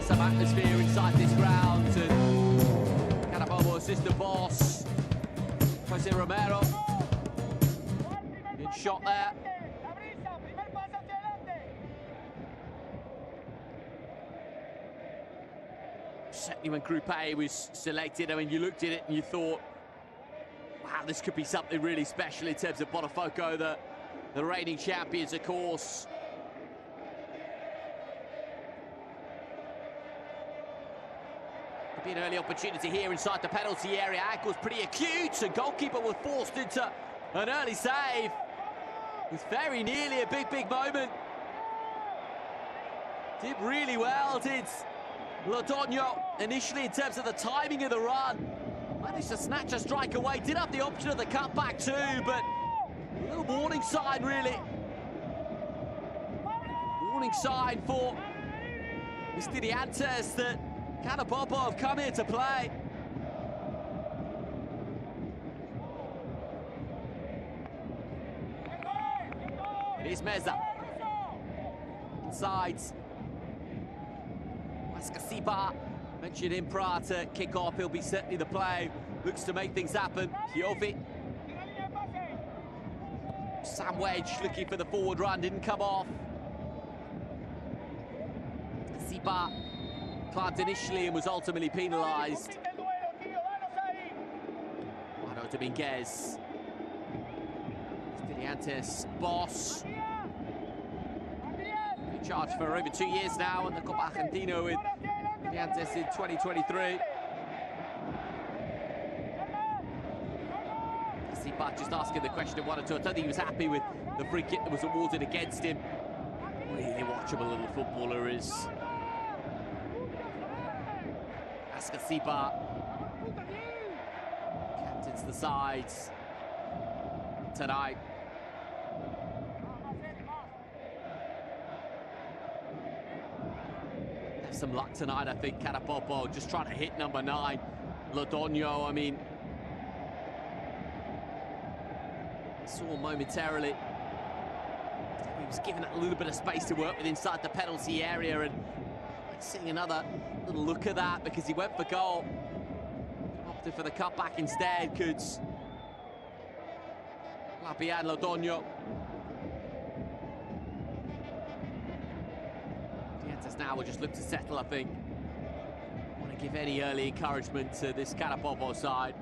some atmosphere inside this ground. And Carabobo assistant boss, Jose Romero, good shot there. Certainly when Group A was selected, I mean, you looked at it and you thought, wow, this could be something really special in terms of Botafogo, the reigning champions, of course. Could be an early opportunity here inside the penalty area. Ankle's pretty acute, and goalkeeper was forced into an early save. It's very nearly a big moment. Did really well, did Lodonio initially in terms of the timing of the run. Managed to snatch a strike away, did have the option of the cutback too, but a little warning sign really. Warning sign for Estudiantes that Carabobo have come here to play. It is Meza. Inside. Mascasiba, mentioned him prior to kick-off, he'll be certainly the play. Looks to make things happen. Kiovi. Sam Wedge looking for the forward run, didn't come off. Siba clamped initially and was ultimately penalised. Mano Dominguez. Estudiantes boss. In charge for over 2 years now in the Copa Argentina with Estudiantes in 2023. Siba just asking the question of 1 or 2. I don't think he was happy with the free kick that was awarded against him. Really watchable little footballer is Ascasiba. Captains the sides tonight. Have some luck tonight, I think. Carabobo just trying to hit number 9. Lodonio, I mean, saw momentarily. He was given a little bit of space to work with inside the penalty area, and seeing another little look at that because he went for goal. Opted for the cutback instead. Could Lapian Lodonio. Estudiantes now will just look to settle, I think. Want to give any early encouragement to this Carabobo side.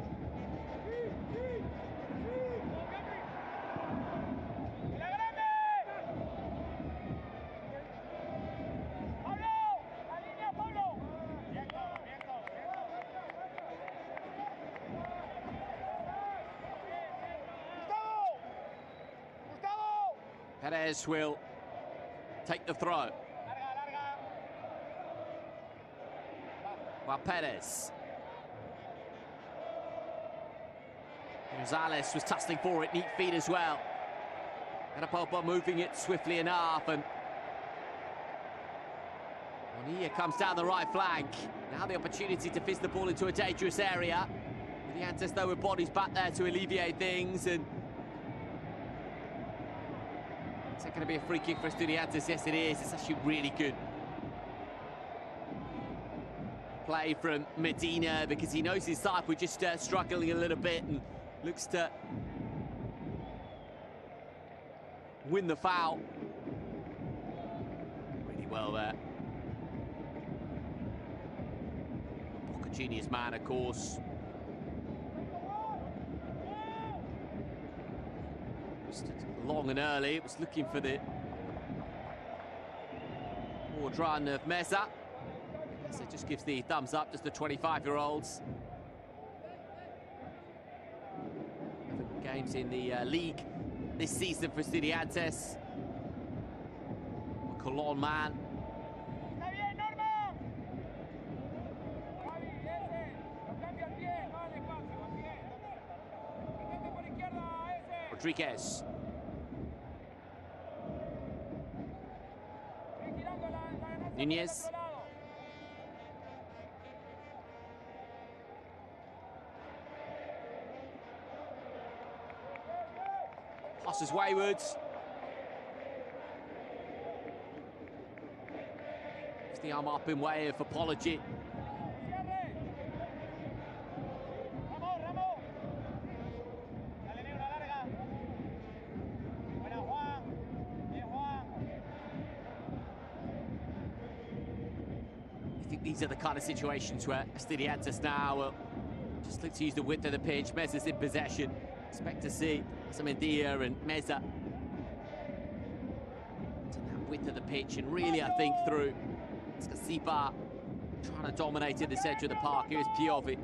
Perez will take the throw. Well, Perez. Gonzalez was tussling for it, neat feet as well. Carabobo moving it swiftly enough, and Bonilla comes down the right flank. Now the opportunity to fizz the ball into a dangerous area. Estudiantes though with bodies back there to alleviate things, and is that going to be a free kick for Estudiantes? Yes, it is. It's actually really good play from Medina because he knows his side were just struggling a little bit and looks to win the foul. Really well there. Boca Juniors man, of course. Long and early, it was looking for the forward run of Meza. Meza just gives the thumbs up, just the 25-year-olds. Games in the league this season for Estudiantes. A Colón man. Rodriguez. Nunez. Passes wayward. the arm up in way of apology. I think these are the kind of situations where Estudiantes now will just look to use the width of the pitch. Meza's in possession. Expect to see Samendia and Meza to that width of the pitch, and really, I think, through Skasiba trying to dominate in the centre of the park. Here's Piovi.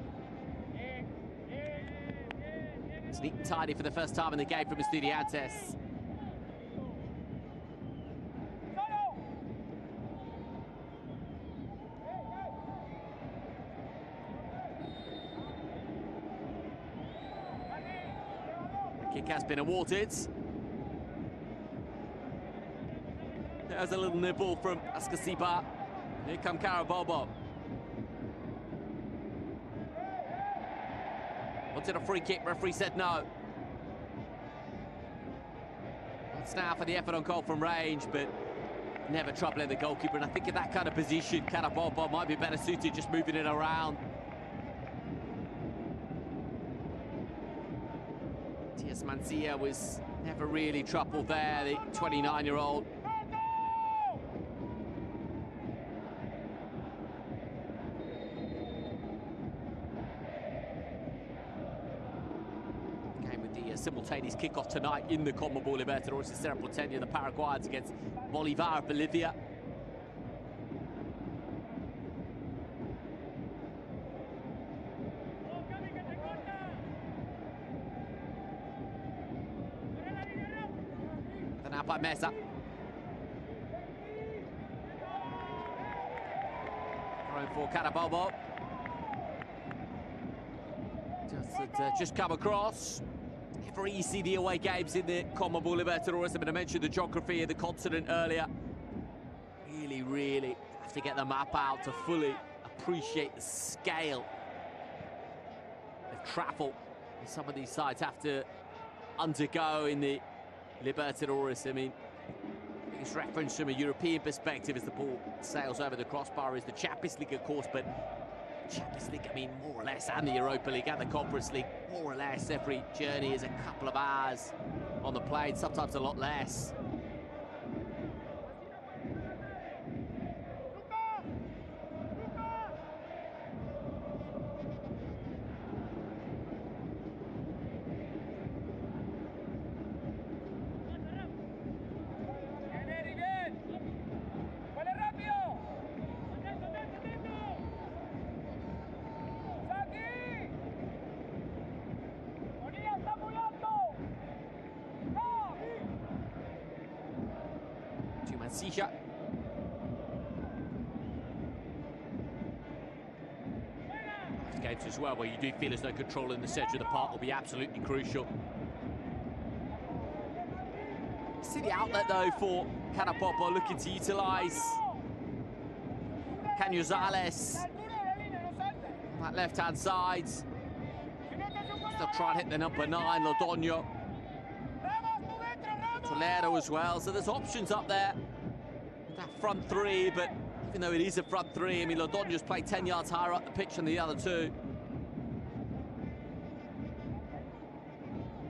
It's neat and tidy for the first time in the game from Estudiantes. Kick has been awarded. There's a little nibble from Askasiba. Here come Carabobo. Wanted a free kick, referee said no. It's now for the effort on goal from range, but never troubling the goalkeeper. And I think in that kind of position, Carabobo might be better suited just moving it around. Mancia was never really troubled there, the 29-year-old. Game with the simultaneous kickoff tonight in the Copa Libertadores. It's Cerro Porteño, the Paraguayans against Bolivar of Bolivia. Now by Meza. Throwing for Carabobo. Just come across. Never easy, the away games in the Copa Libertadores. I mentioned the geography of the continent earlier. Really, really have to get the map out to fully appreciate the scale of travel that some of these sides have to undergo in the Libertadores. I mean, biggest reference from a European perspective as the ball sails over the crossbar is the Champions League, of course, but Champions League, I mean, more or less, and the Europa League and the Conference League, more or less, every journey is a couple of hours on the plane, sometimes a lot less. Mancia. Games as well where you do feel as though control in the centre of the park will be absolutely crucial. See the outlet though for Carabobo looking to utilise Canizales on that left-hand side. Still try and hit the number 9, Lodonio. Toledo as well, so there's options up there. That front three, but even though it is a front three, I mean, Lodonio's played 10 yards higher up the pitch than the other two.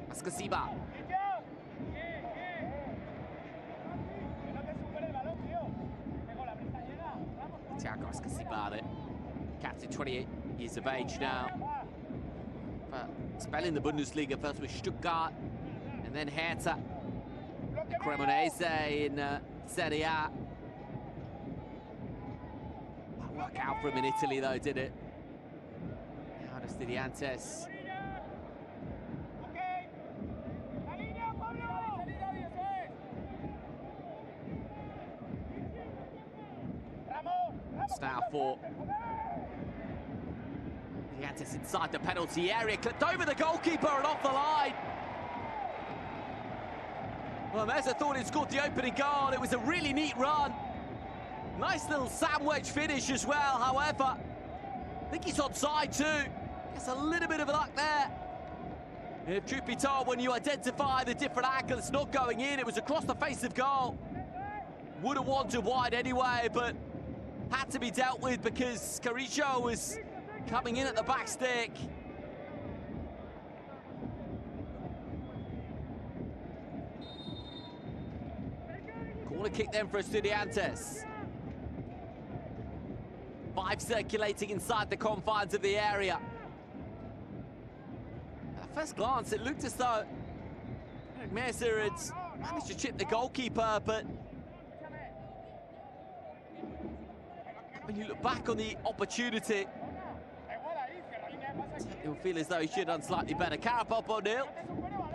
Askasiba. Thiago Askasiba, captain, 28 years of age now. But spell in the Bundesliga, first with Stuttgart, and then Hertha, the Cremonese in Serie A. That worked out for him in Italy, though, did it? Now to Estudiantes. It's now for Estudiantes inside the penalty area, clipped over the goalkeeper and off the line. Well, Meza thought he'd scored the opening goal. It was a really neat run. Nice little sandwich finish as well, however. I think he's onside too. Gets a little bit of luck there. If truth be told, when you identify the different angle, it's not going in. It was across the face of goal. Would have wanted wide anyway, but had to be dealt with because Carrillo was coming in at the back stick. Corner kick then for Estudiantes. 5 circulating inside the confines of the area. At first glance, it looked as though Mesa had managed to chip the goalkeeper, but when you look back on the opportunity, you'll feel as though he should have done slightly better. Carabobo 0,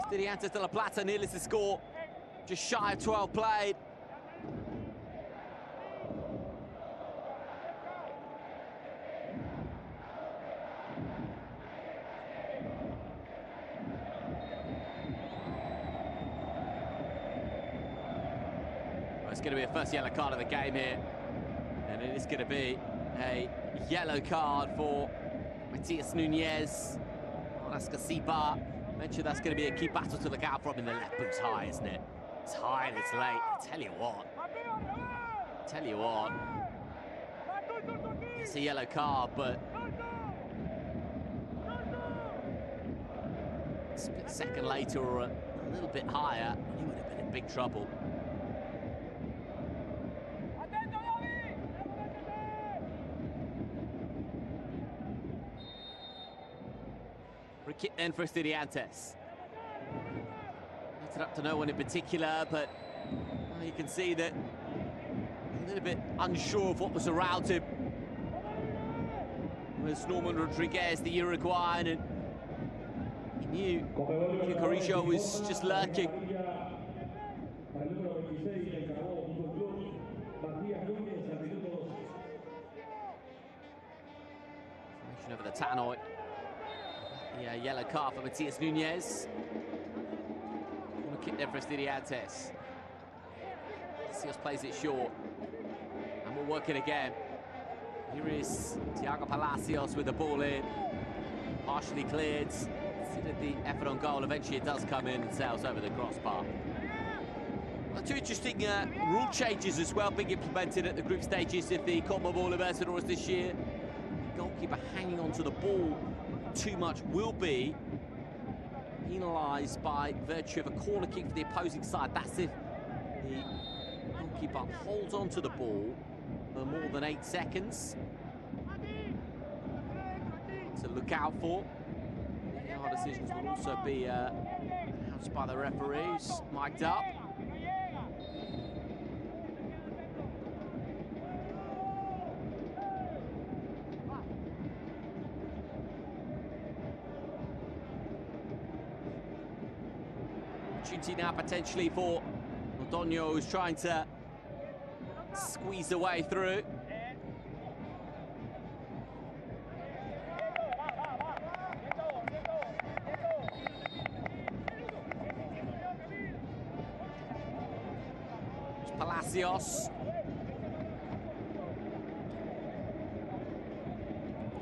Estudiantes La Plata nearly to score, just shy of 12 played. It's going to be a first yellow card of the game here, and it is going to be a yellow card for Matias Nunez. Sipa mentioned that's going to be a key battle to look out for him. In the left boot's high, isn't it? It's high and it's late. I tell you what. It's a yellow card, but a split second later or a little bit higher, he would have been in big trouble. Free kick then for Estudiantes. It's up to no one in particular, but you can see that a little bit unsure of what was around him. It was Norman Rodriguez, the Uruguayan, and he knew Carrillo was just lurking. Formation over the tannoy. Yeah, yellow card for Matias Nunez. Corner kick there for Estudiantes. Palacios plays it short. And we'll work it again. Here is Thiago Palacios with the ball in. Partially cleared. Considered the effort on goal. Eventually it does come in and sails over the crossbar. Well, 2 interesting rule changes as well being implemented at the group stages of the Copa Libertadores this year. The goalkeeper hanging onto the ball too much will be penalised by virtue of a corner kick for the opposing side. That's if the goalkeeper holds onto the ball for more than 8 seconds. To look out for. The VAR decisions will also be announced by the referees, mic'd up. Opportunity now potentially for Rodonio, who's trying to squeeze a way through. It's Palacios.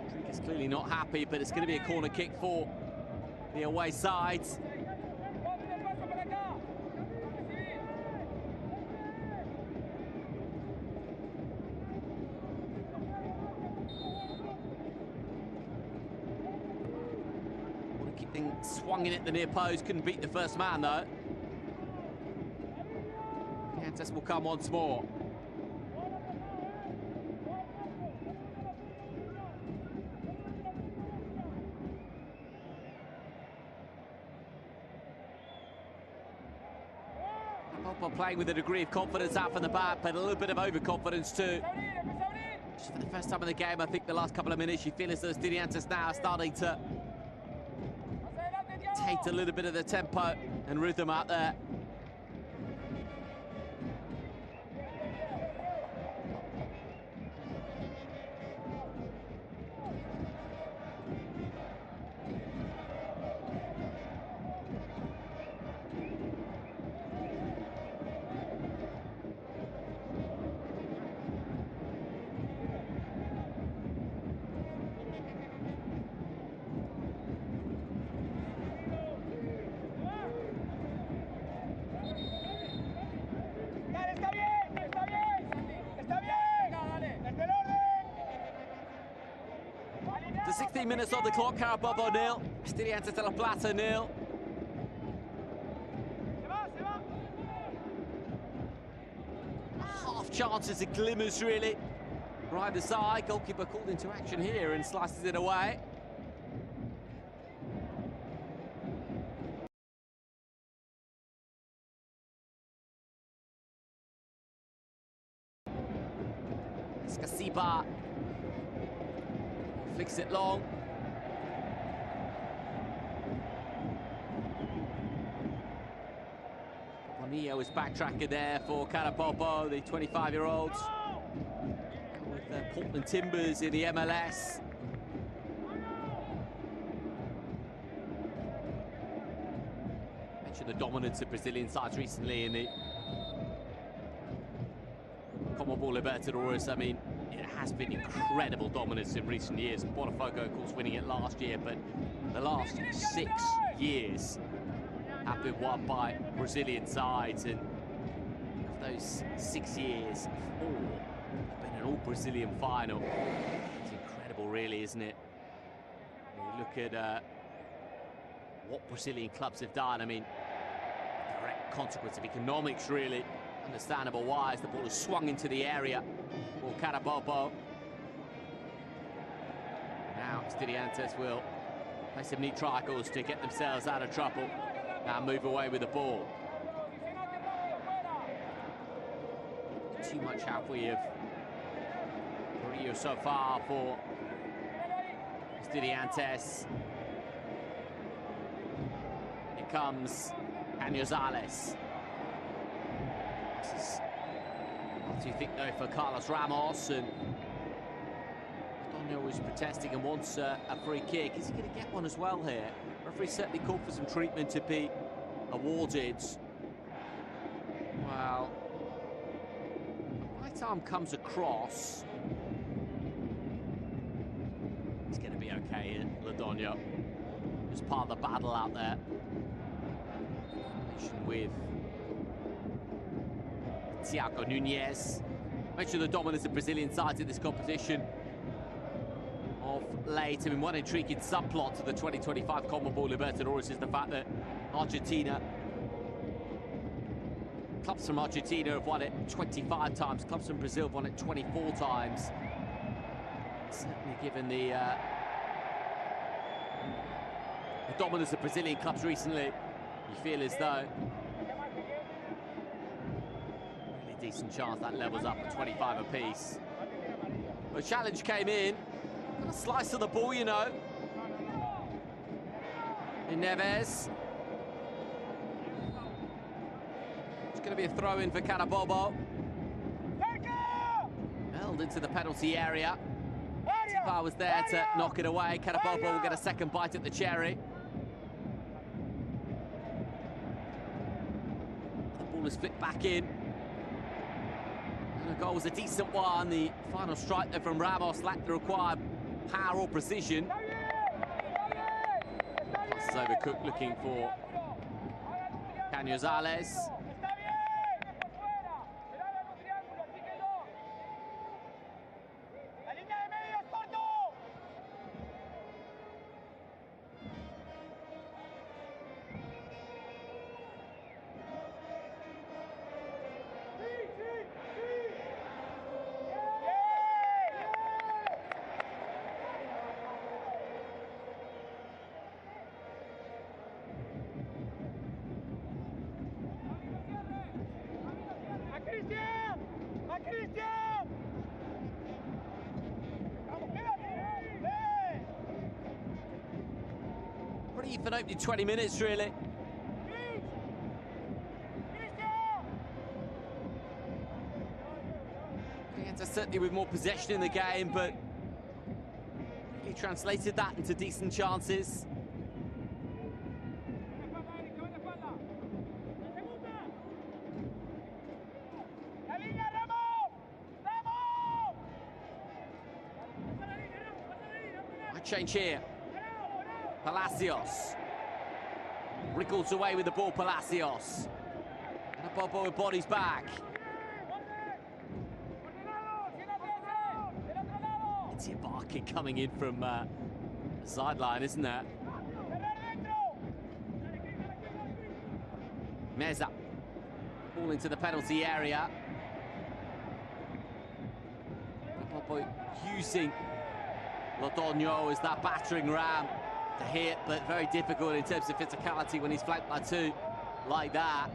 Rodriguez clearly not happy, but it's going to be a corner kick for the away side. Swung in at the near post, couldn't beat the first man though. Estudiantes will come once more. Carabobo playing with a degree of confidence out from the back, but a little bit of overconfidence too. Just for the first time in the game, I think the last couple of minutes, you feel as though Estudiantes now are starting to take a little bit of the tempo and rhythm out there. 16 minutes on the clock. Carabobo 0, Estudiantes La Plata 0. Half chances and glimmers, really. Right the side, goalkeeper called into action here and slices it away. Escasiba flicks it long. Bonillo is backtracking there for Carabobo, the 25-year-olds. With the Portland Timbers in the MLS. Mentioned the dominance of Brazilian sides recently in the Copa Libertadores. I mean, it has been incredible dominance in recent years. Botafogo, of course, winning it last year, but the last 6 years have been won by Brazilian sides, and of those 6 years, 4 have been an all-Brazilian final. It's incredible, really, isn't it? When you look at what Brazilian clubs have done, I mean, direct consequence of economics, really. Understandable why, as the ball is swung into the area for Carabobo. Now Estudiantes will play some neat triangles to get themselves out of trouble and move away with the ball. Too much have we of Rio so far for Estudiantes. Here comes Canizales. What do you think, though, for Carlos Ramos? And Daniel was protesting and wants a free kick. Is he going to get one as well here? Referee certainly called for some treatment to be awarded. Well, right arm comes across. It's going to be okay here, Ladonio. Just part of the battle out there. With Thiago Nunez. Mentioned the dominance of Brazilian sides in this competition of late. I mean, one intriguing subplot to the 2025 Copa Libertadores is the fact that Argentina, clubs from Argentina have won it 25 times, clubs from Brazil have won it 24 times. Certainly given the dominance of Brazilian clubs recently, you feel as though really decent chance that levels up at 25 apiece. The challenge came in. Got a slice of the ball, you know. In Neves. It's going to be a throw-in for Carabobo. Held into the penalty area. Tipa was there to knock it away. Carabobo will get a second bite at the cherry. Was flicked back in. And the goal was a decent one. The final strike there from Ramos lacked the required power or precision. Pass is overcooked, looking for Canizales. Pretty even opening 20 minutes, really. Certainly with more possession in the game, but he translated that into decent chances. Might change here. Palacios wriggles away with the ball. Palacios and a Bobo with bodies back. It's Ibaka coming in from sideline, isn't there? Meza. Ball into the penalty area. Carabobo using Lodonio as that battering ram to hit, but very difficult in terms of physicality when he's flanked by two like that.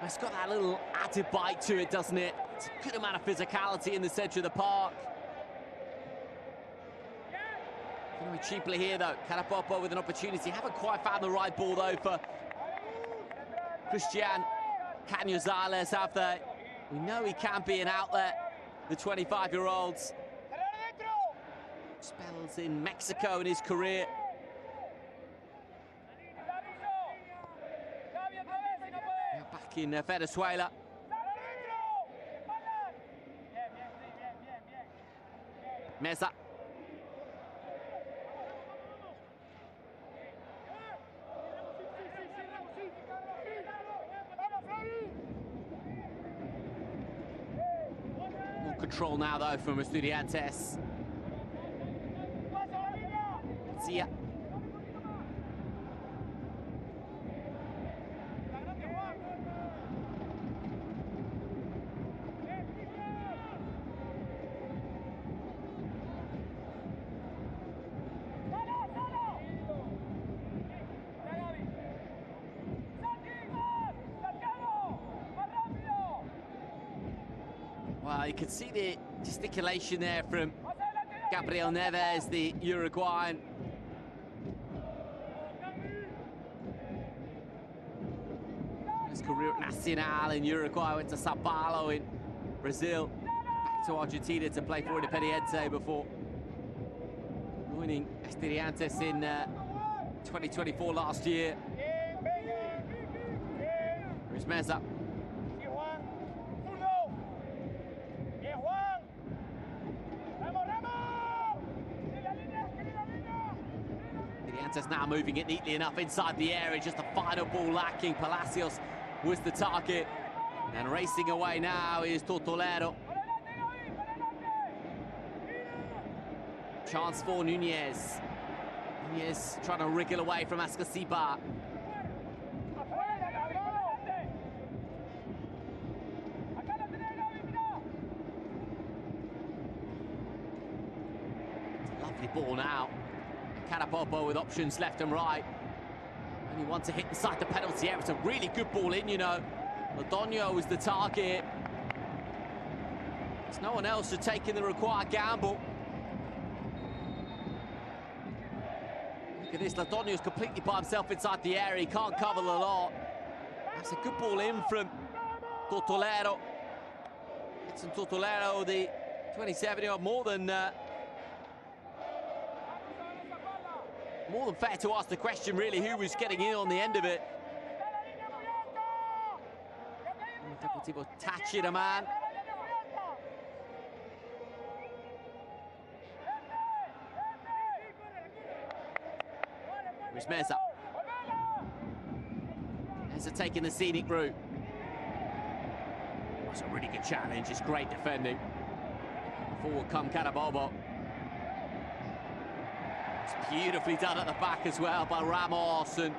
It's got that little added bite to it, doesn't it? It's a good amount of physicality in the centre of the park. Very cheaply here, though. Carabobo with an opportunity. Haven't quite found the right ball, though, for Christian Cañizales, have they? We know he can be an outlet, the 25-year-olds. Spells in Mexico in his career. Back in Venezuela. Meza. More control now, though, from Estudiantes. See ya. Well, you can see the gesticulation there from Gabriel Neves, the Uruguayan. His career at Nacional in Uruguay, went to Sao Paulo in Brazil, back to Argentina to play for Independiente before joining Estudiantes in 2024 last year. Here's Meza. Estudiantes now moving it neatly enough inside the area, just a final ball lacking. Palacios was the target, and racing away now is Tortolero. Chance for Nunez. Nunez trying to wriggle away from Ascasiba. Lovely ball now. Carabobo with options left and right. Only one to hit inside the penalty area. It's a really good ball in, you know. Lodonio was the target. There's no one else to take in the required gamble. Look at this, Lodonio's completely by himself inside the area. He can't cover the lot. That's a good ball in from Tortolero. Edson Tortolero, the 27-year-old, more than fair to ask the question, really, who was getting in on the end of it. Deportivo touching a man. Here's Meza. Meza taking the scenic route. That's a really good challenge. It's great defending. Forward come Carabobo. It's beautifully done at the back as well by Ramos, and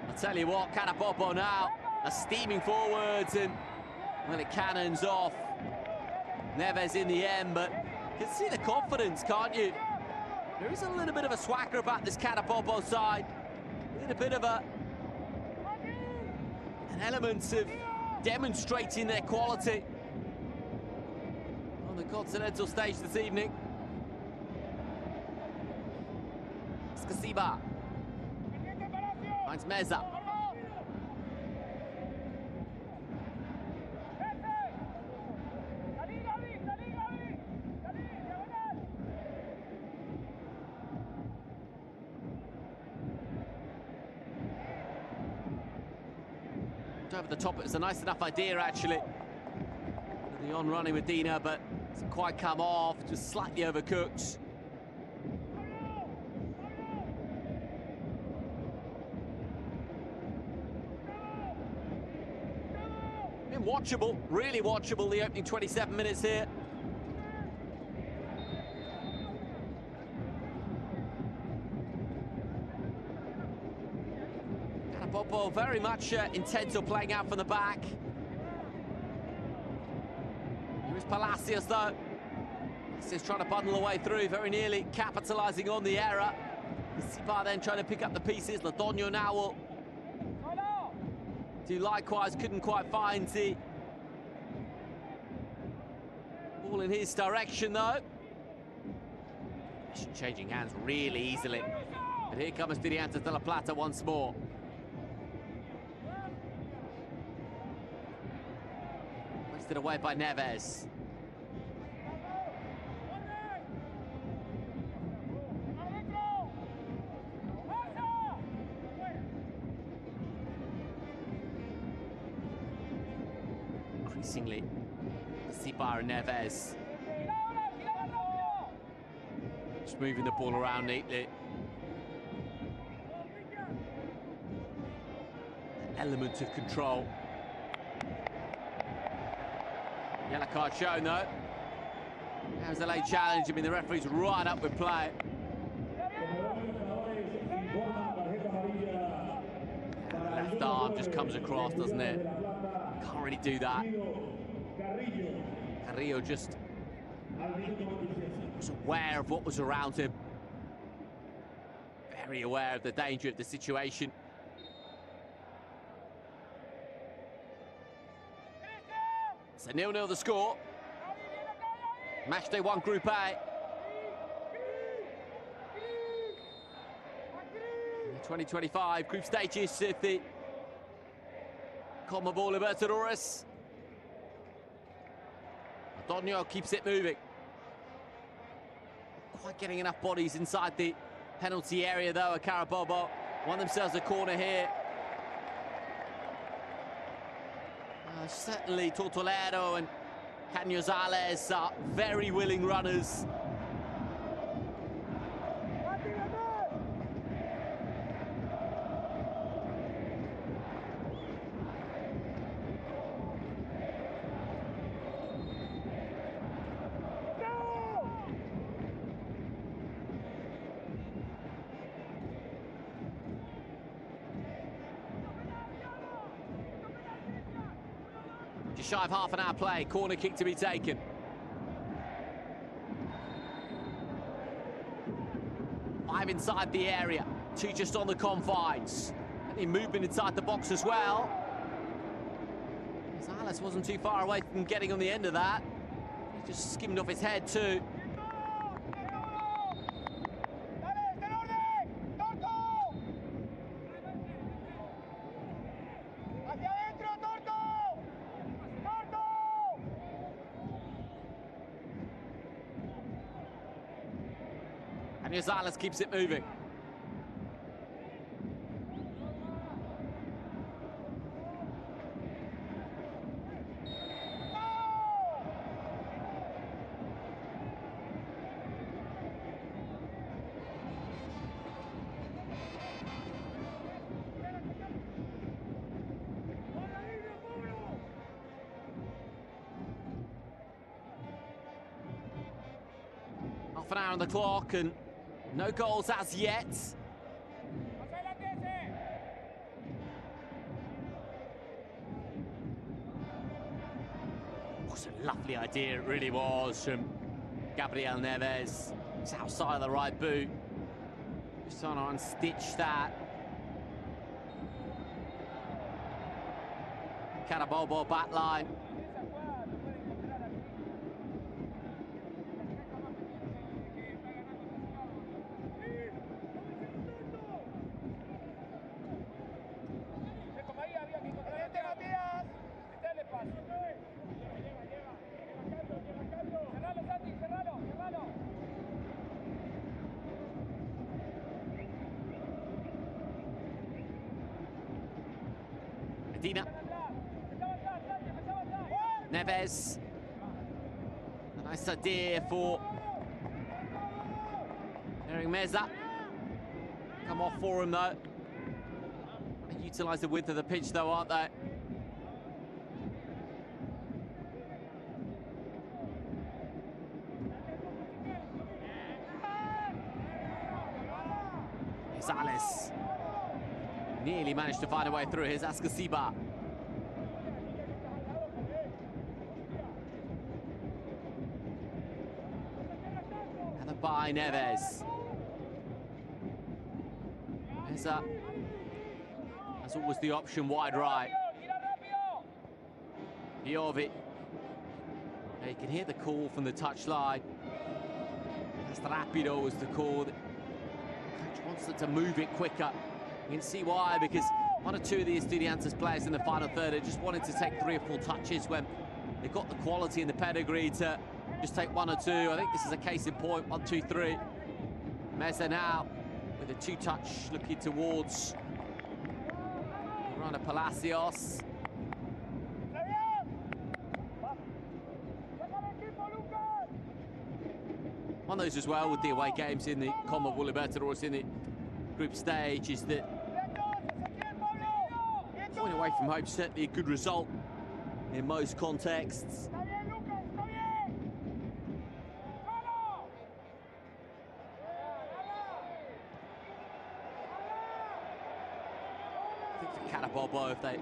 I'll tell you what, Carabobo now are steaming forwards, and well, it cannons off. Neves in the end, but you can see the confidence, can't you? There is a little bit of a swagger about this Carabobo side. A little bit of an element of demonstrating their quality on the continental stage this evening. Ascasiba finds Meza. Over the top, it was a nice enough idea, actually. The on-running Medina, but it's quite come off, just slightly overcooked. Been watchable, really watchable, the opening 27 minutes here. Carabobo very much intent on playing out from the back. Here's Palacios, though. Palacios trying to bundle the way through, very nearly capitalising on the error. Sipa then trying to pick up the pieces. Lodonio now will do likewise, couldn't quite find the ball in his direction, though. Changing hands really easily. But here comes Estudiantes La Plata once more. Wasted away by Neves. Increasingly, Sipa and Neves just moving the ball around neatly. Element of control. Yellow card shown, though. That was a late challenge. I mean, the referee's right up with play. And the left arm just comes across, doesn't it? Can't really do that. Carrillo just was aware of what was around him. Very aware of the danger of the situation. So 0-0 the score. Matchday 1 Group A. 2025 group stages of the Copa Libertadores. Lodonio keeps it moving. Quite getting enough bodies inside the penalty area, though. Carabobo won themselves a corner here. Certainly Tortolero and Cañizales are very willing runners. Just shy of half an hour play, corner kick to be taken. Five inside the area, 2 just on the confines. Any movement inside the box as well. Gonzalez wasn't too far away from getting on the end of that. He just skimmed off his head too. And Gonzalez keeps it moving. Half an hour on the clock and no goals as yet. What a lovely idea it really was from Gabriel Neves. It's outside of the right boot. Just trying to unstitch that. Carabobo back line. Medina. Neves. A nice idea for Eric Meza. Come off for him though. They utilise the width of the pitch though, aren't they? Gonzalez nearly managed to find a way through. Here's Ascasiba. Headed by Neves. Meza has always the option wide right. Jovic. You can hear the call from the touchline. That's rapido was the call. Coach wants them to move it quicker. You can see why, because one or two of the Estudiantes players in the final third are just wanting to take 3 or 4 touches when they've got the quality and the pedigree to just take 1 or 2. I think this is a case in point. 1, 2, 3. Meza now with a 2-touch looking towards Rana Palacios. One of those as well with the away games in the Copa Libertadores in the group stage is that going away from home certainly a good result in most contexts. I think for Carabobo, if they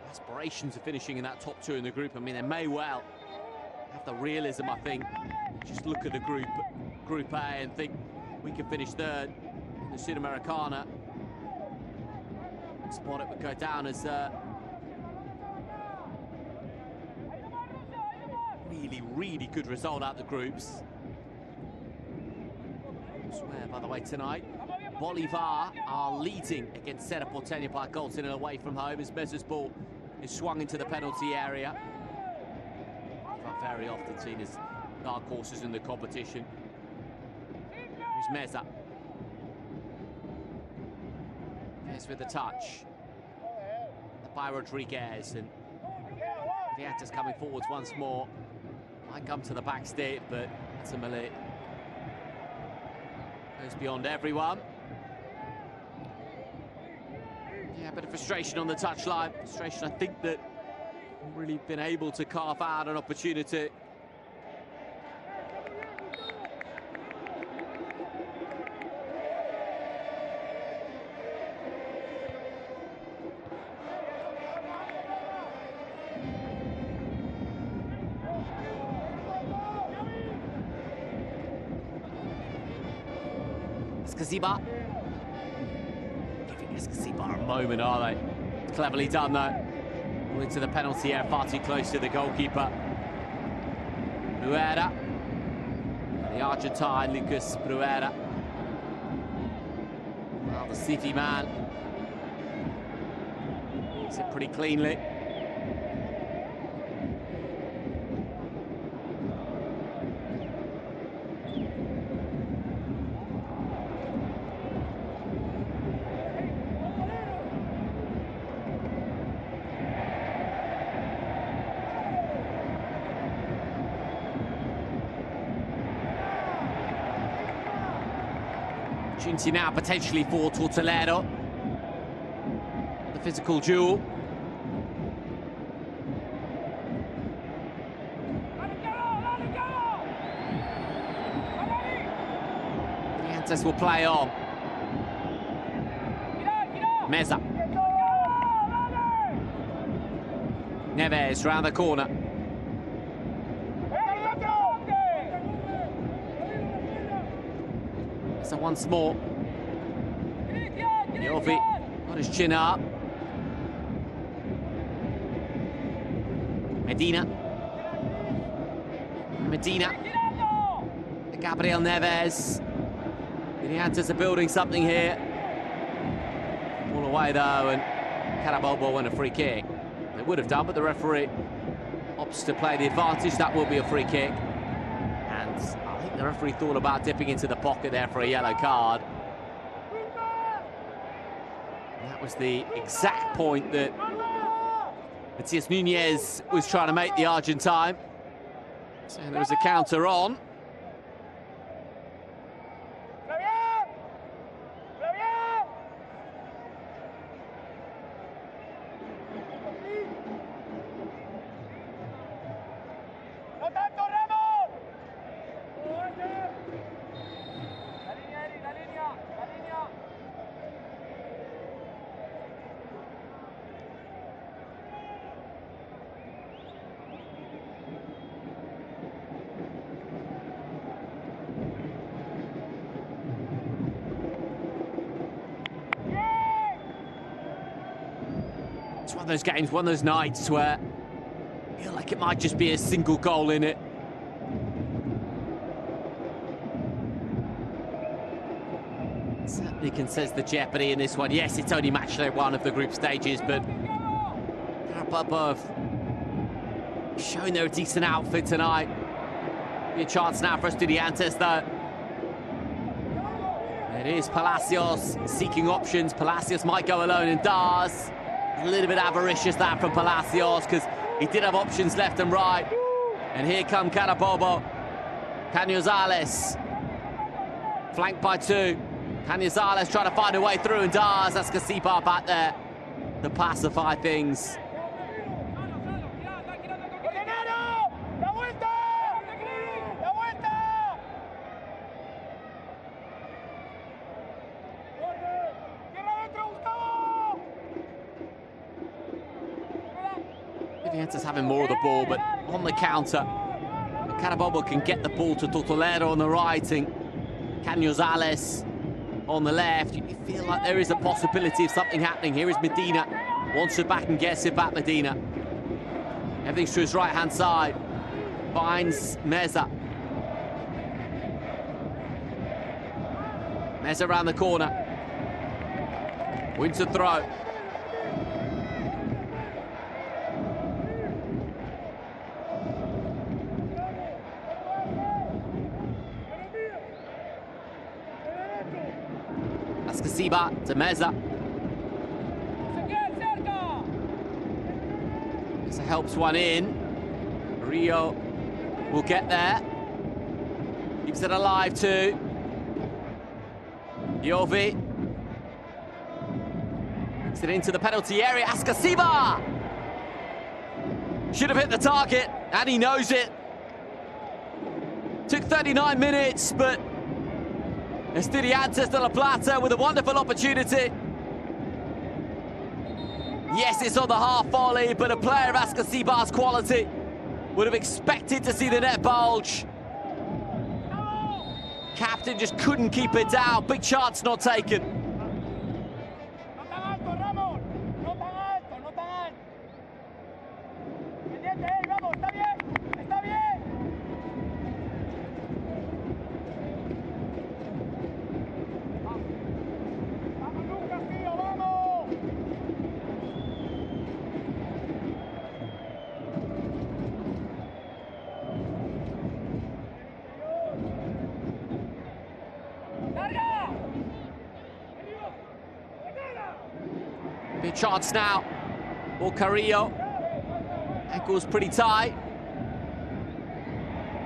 aspirations of finishing in that top 2 in the group, I mean, they may well have the realism, I think. Just look at the Group A and think we can finish 3rd in the Sudamericana. Spot it would go down as really good result out the groups. I swear, by the way, tonight, Bolivar are leading against Cerro Porteño by a goal to 0 away from home as Meza's ball is swung into the penalty area. Very often seen as dark horses in the competition. Here's Meza. There's with the touch. By Rodriguez, and Estudiantes coming forwards once more. Might come to the back step, but ultimately goes beyond everyone. Yeah, a bit of frustration on the touchline. Frustration, I think, that really been able to carve out an opportunity. Escasiba. Giving Escasiba a moment, are they? It's cleverly done though. Into the penalty area, far too close to the goalkeeper. Bruera. The Argentine, Lucas Bruera. Well, the City man. Makes it pretty cleanly. Opportunity now potentially for Tortolero. The physical duel. Estudiantes will play on. Meza. Neves round the corner. So once more. Jovic got his chin up. Medina. Gabriel Neves. Estudiantes are building something here. All away though, and Carabobo won a free kick. They would have done, but the referee opts to play the advantage. That will be a free kick. And I think the referee thought about dipping into the pocket there for a yellow card. And that was the exact point that Matias Nunez was trying to make the Argentine. So there was a counter on. It's one of those games, one of those nights where I feel like it might just be a single goal in it. Certainly can sense the jeopardy in this one. Yes, it's only match day one of the group stages, but Carabobo have shown they're a decent outfit tonight. Be a chance now for Estudiantes, though. It is Palacios seeking options. Palacios might go alone and does. A little bit avaricious that from Palacios, because he did have options left and right. And here come Carabobo. Canizales, flanked by two. Canizales trying to find a way through and does. That's Casipa back there to pacify things. Estudiantes having more of the ball, but on the counter, Carabobo can get the ball to Tortolero on the right and Canizales on the left. You feel like there is a possibility of something happening. Here is Medina, wants it back and gets it back, Medina. Everything's to his right-hand side. Finds Meza. Meza around the corner. Wins the throw. Casiba to Meza. Meza helps one in. Rio will get there. Keeps it alive too. Jovi. Gets it into the penalty area. Casiba should have hit the target, and he knows it. Took 39 minutes, but Estudiantes La Plata with a wonderful opportunity. Yes, it's on the half volley, but a player of Casiba's quality would have expected to see the net bulge. Captain just couldn't keep it down. Big chance not taken. Big chance now for Carrillo. Ankle's pretty tight.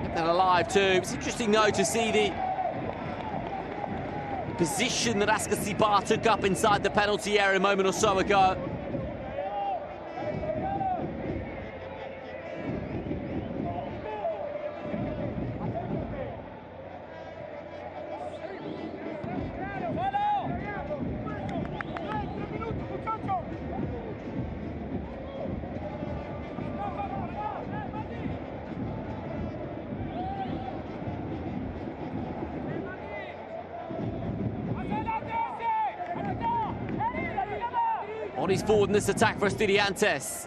Kept that alive too. It's interesting though to see the position that Casiba took up inside the penalty area a moment or so ago. Bodies forward in this attack for Estudiantes.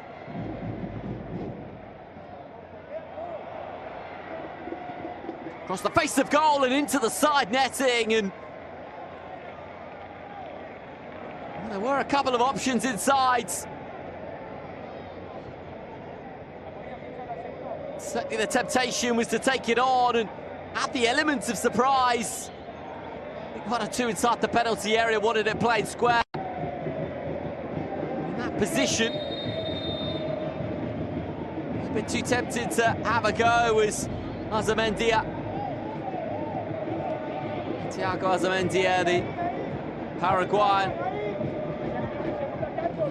Across the face of goal and into the side netting, and well, there were a couple of options inside. Certainly the temptation was to take it on and add the elements of surprise. I think 1 or 2 inside the penalty area wanted it played square. Position. A bit too tempted to have a go was Azamendia. Thiago Azamendia, the Paraguayan.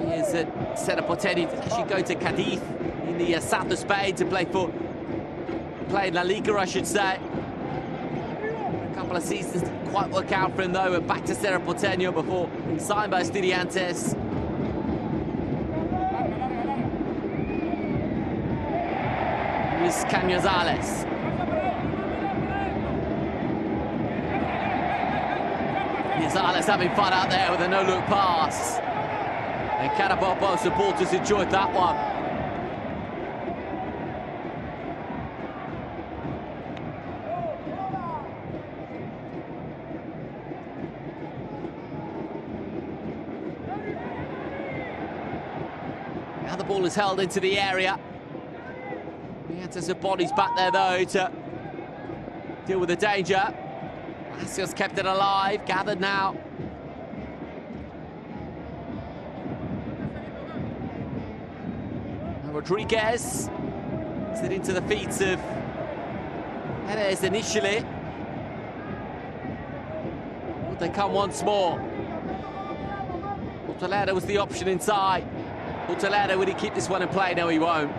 He is at Cerro Porteño. He did actually go to Cadiz in the south of Spain to play in La Liga, I should say. A couple of seasons didn't quite work out for him though. We're back to Cerro Porteño before being signed by Estudiantes. Luis Cañazales. Cañazales having fun out there with a no-look pass. And Carabobo supporters enjoyed that one. Now the ball is held into the area. There's a bodies back there though to deal with the danger. Palacios kept it alive, gathered now. Now Rodriguez puts it into the feet of Perez initially. Would they come once more? Tortolero was the option inside. Tortolero, would he keep this one in play? No, he won't.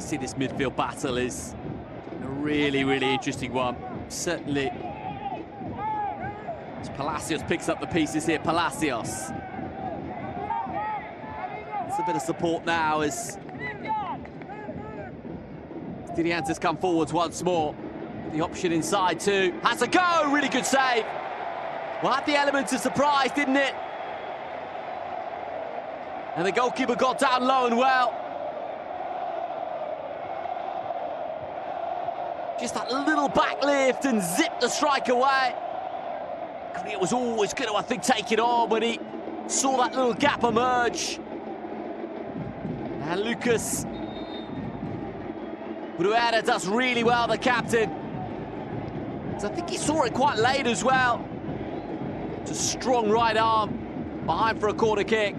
See, this midfield battle is a really, really interesting one. Certainly, as Palacios picks up the pieces here, Palacios. It's a bit of support now as Estudiantes come forwards once more. The option inside too. Has a go, really good save. Well, had the element of surprise, didn't it? And the goalkeeper got down low and well. Just that little back lift and zipped the strike away. Korea was always going to, I think, take it on when he saw that little gap emerge. And Lucas Bruera does really well, the captain. So I think he saw it quite late as well. It's a strong right arm behind for a corner kick.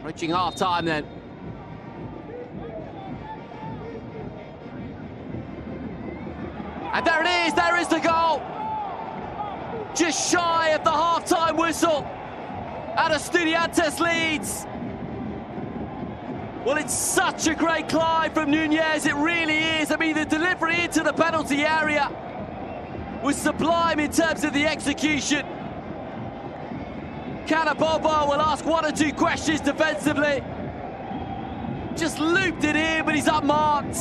Reaching half-time then. And there is the goal! Just shy of the half-time whistle. And Estudiantes leads. Well, it's such a great climb from Nunez, it really is. I mean, the delivery into the penalty area was sublime in terms of the execution. Carabobo will ask one or two questions defensively. Just looped it in, but he's unmarked.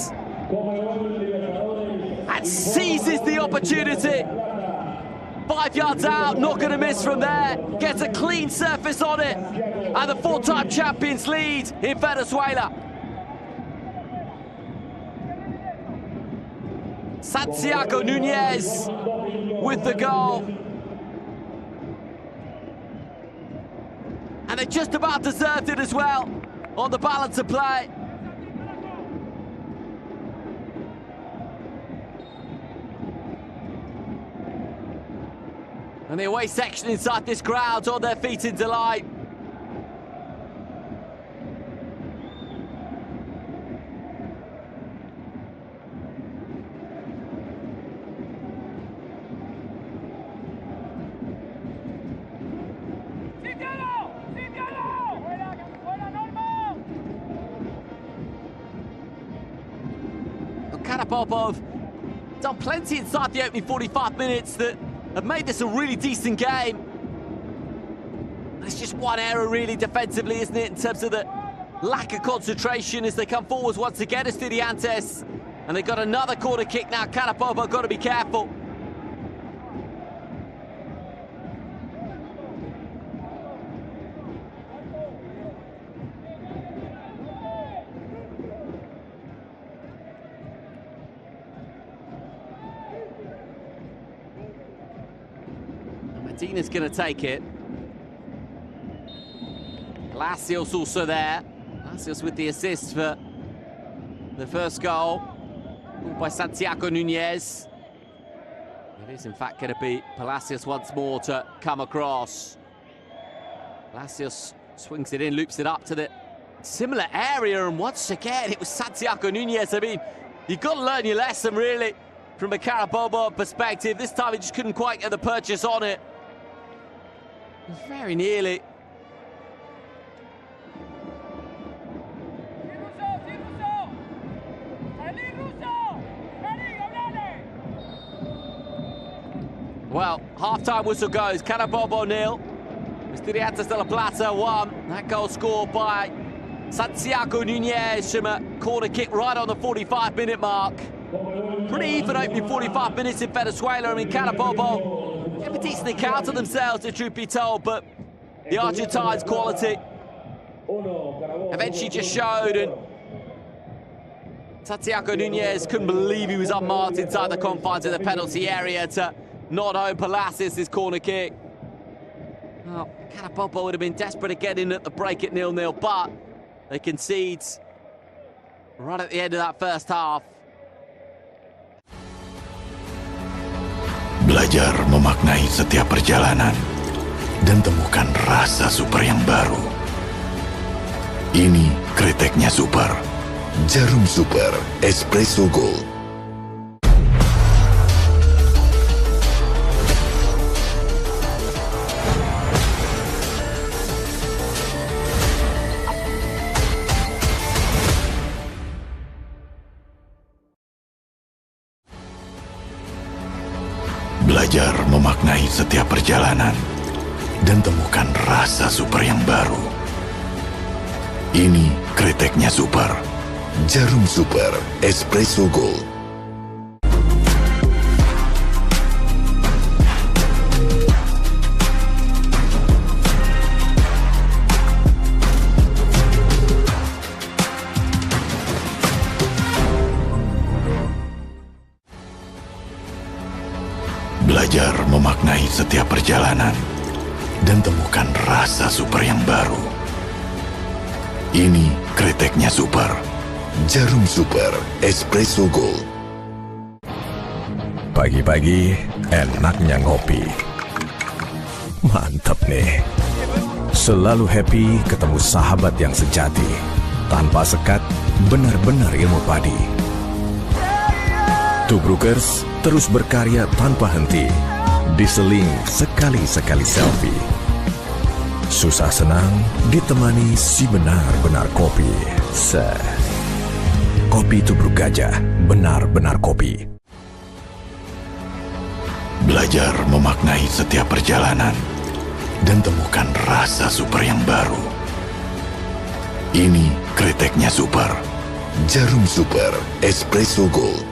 And seizes the opportunity. 5 yards out, not going to miss from there. Gets a clean surface on it. And the four-time champions lead in Venezuela. Santiago Nunez with the goal. And they just about deserved it as well on the balance of play. And the away section inside this crowd on their feet in delight. Carabobo have done plenty inside the opening 45 minutes that have made this a really decent game. It's just one error really defensively, isn't it, in terms of the lack of concentration as they come forwards once again, Estudiantes. And they've got another corner kick now. Carabobo got to be careful. Dina's going to take it. Palacios also there. Palacios with the assist for the first goal by Santiago Nunez. It is in fact going to be Palacios once more to come across. Palacios swings it in, loops it up to the similar area, and once again it was Santiago Nunez. I mean, you've got to learn your lesson really from a Carabobo perspective. This time he just couldn't quite get the purchase on it. Very nearly. Well, half-time whistle goes. Carabobo 0. Estudiantes La Plata 1. That goal scored by Santiago Nunez from a corner kick right on the 45-minute mark. Pretty even opening 45 minutes in Venezuela. I mean, Carabobo have a decent account of themselves, the truth be told, but the Argentines' quality eventually just showed, and Santiago Nunez couldn't believe he was unmarked inside the confines of the penalty area to not own Palacios' corner kick. Well, Carabobo would have been desperate to get in at the break at 0-0, but they concede right at the end of that first half. Belajar memaknai setiap perjalanan dan temukan rasa super yang baru. Ini kriteknya super. Jarum Super Espresso Gold. Belajar memaknai setiap perjalanan dan temukan rasa super yang baru. Ini kriteknya super. Jarum Super Espresso Gold. Belajar memaknai setiap perjalanan dan temukan rasa super yang baru. Ini kriteknya super. Jarum Super Espresso Gold. Pagi-pagi enaknya ngopi. Mantap nih. Selalu happy ketemu sahabat yang sejati. Tanpa sekat, benar-benar ilmu padi. Tubrukers terus berkarya tanpa henti. Diseling sekali-sekali selfie. Susah senang ditemani si benar-benar kopi. Kopi Tubruk Gajah, benar-benar kopi. Belajar memaknai setiap perjalanan dan temukan rasa super yang baru. Ini kriteknya super. Jarum Super Espresso Gold.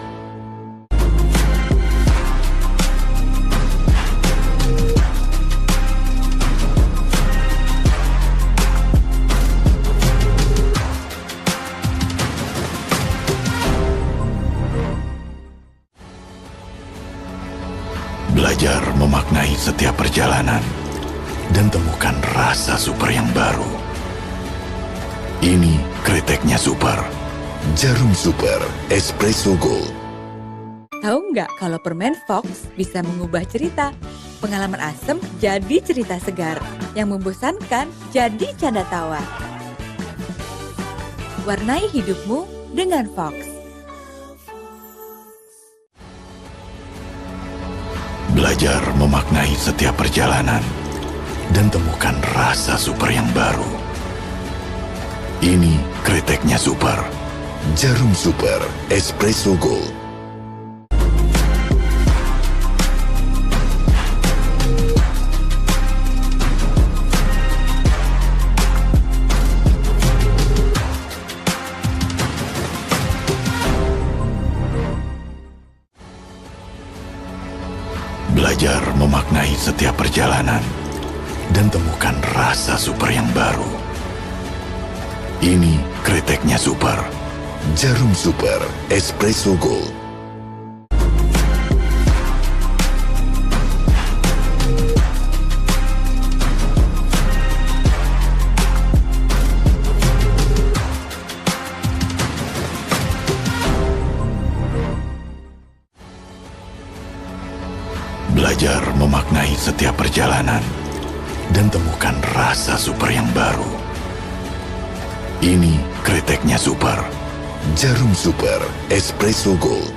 Belajar memaknai setiap perjalanan dan temukan rasa super yang baru. Ini kriteknya super. Jarum Super Espresso Gold. Tahu nggak kalau permen Fox bisa mengubah cerita? Pengalaman asem jadi cerita segar, yang membosankan jadi canda tawa. Warnai hidupmu dengan Fox. Belajar memaknai setiap perjalanan dan temukan rasa super yang baru. Ini kriteknya super. Jarum Super Espresso Gold. Belajar memaknai setiap perjalanan dan temukan rasa super yang baru. Ini kriteknya super. Jarum Super Espresso Gold. Belajar memaknai setiap perjalanan dan temukan rasa super yang baru. Ini kreteknya super. Jarum Super Espresso Gold.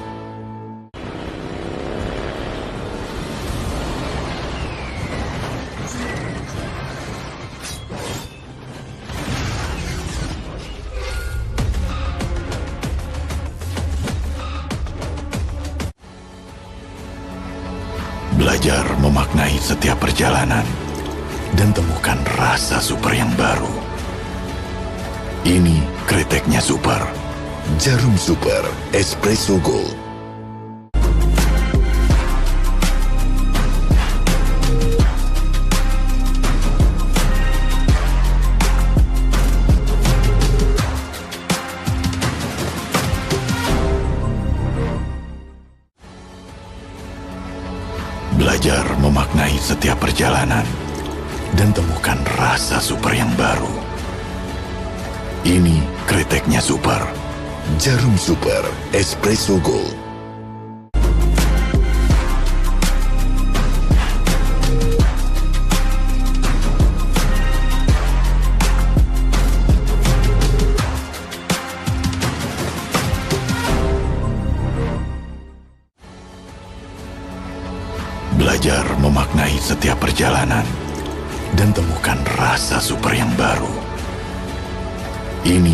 Belajar memaknai setiap perjalanan dan temukan rasa super yang baru. Ini kreteknya super. Jarum Super Espresso Gold. Belajar memaknai setiap perjalanan dan temukan rasa super yang baru. Ini kreteknya super. Jarum Super Espresso Gold. Belajar memaknai setiap perjalanan dan temukan rasa super yang baru. Ini